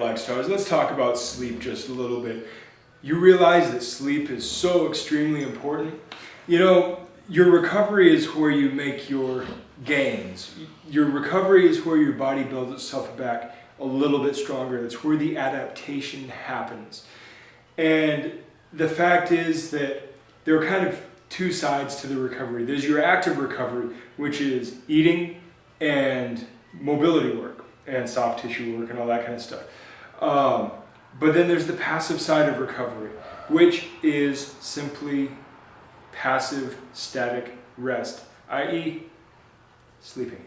Relax Stars. Let's talk about sleep just a little bit. You realize that sleep is so extremely important. You know, your recovery is where you make your gains. Your recovery is where your body builds itself back a little bit stronger. That's where the adaptation happens. And the fact is that there are kind of two sides to the recovery. There's your active recovery, which is eating and mobility work and soft tissue work and all that kind of stuff. But then there's the passive side of recovery, which is simply passive static rest, i.e. sleeping.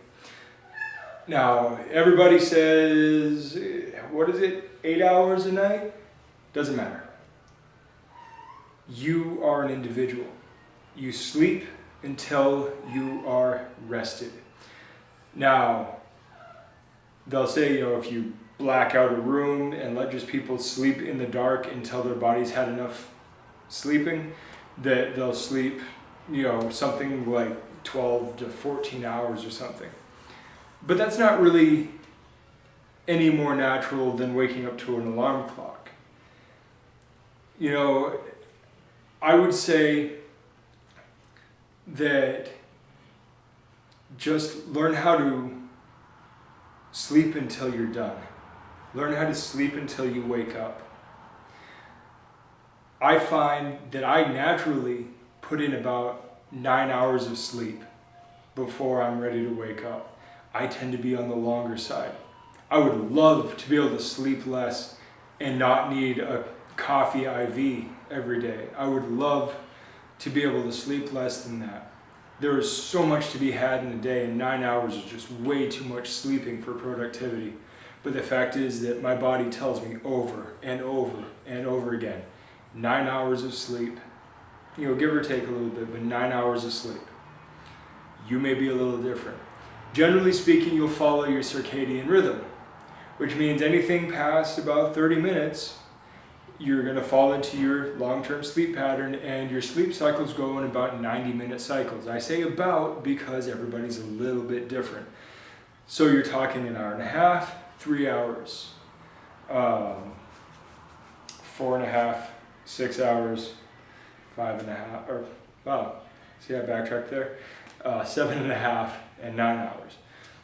Now, everybody says, what is it, 8 hours a night? Doesn't matter. You are an individual. You sleep until you are rested. Now, they'll say, if you black out a room and let just people sleep in the dark until their body's had enough sleeping, that they'll sleep, something like 12 to 14 hours or something. But that's not really any more natural than waking up to an alarm clock. I would say that just learn how to sleep until you're done. Learn how to sleep until you wake up. I find that I naturally put in about 9 hours of sleep before I'm ready to wake up. I tend to be on the longer side. I would love to be able to sleep less and not need a coffee IV every day. I would love to be able to sleep less than that. There is so much to be had in a day, and 9 hours is just way too much sleeping for productivity. But the fact is that my body tells me over and over and over again, 9 hours of sleep, give or take a little bit, but 9 hours of sleep. You may be a little different. Generally speaking, you'll follow your circadian rhythm, which means anything past about 30 minutes, you're going to fall into your long-term sleep pattern, and your sleep cycles go in about 90-minute cycles. I say about because everybody's a little bit different. So you're talking an hour and a half, 3 hours, 4.5, 6 hours, 5.5, or wow, see I backtracked there? 7.5 and 9 hours.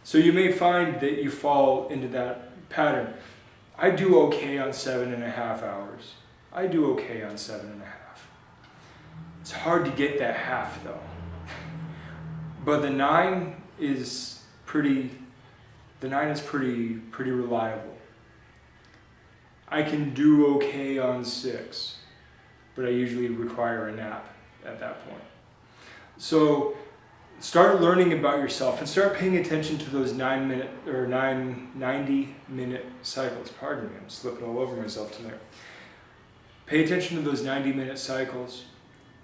So you may find that you fall into that pattern. I do okay on 7.5 hours. I do okay on 7.5. It's hard to get that half though. But the 9 is pretty reliable. I can do okay on 6, but I usually require a nap at that point. So start learning about yourself and start paying attention to those 90-minute cycles. Pardon me, I'm slipping all over myself tonight. Pay attention to those 90-minute cycles.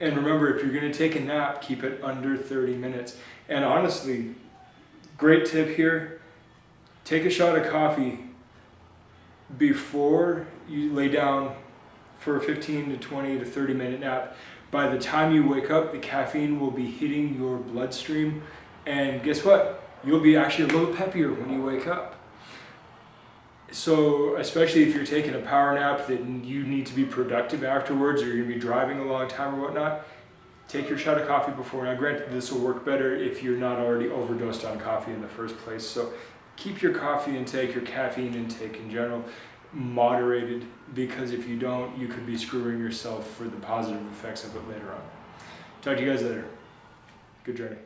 And remember, if you're going to take a nap, keep it under 30 minutes. And honestly, great tip here, take a shot of coffee before you lay down for a 15 to 20 to 30 minute nap. By the time you wake up, the caffeine will be hitting your bloodstream, and guess what? You'll be actually a little peppier when you wake up. So, especially if you're taking a power nap that you need to be productive afterwards, or you're going to be driving a long time or whatnot, take your shot of coffee before. Now granted, this will work better if you're not already overdosed on coffee in the first place. So keep your coffee intake, your caffeine intake in general, moderated, because if you don't, you could be screwing yourself for the positive effects of it later on. Talk to you guys later. Good journey.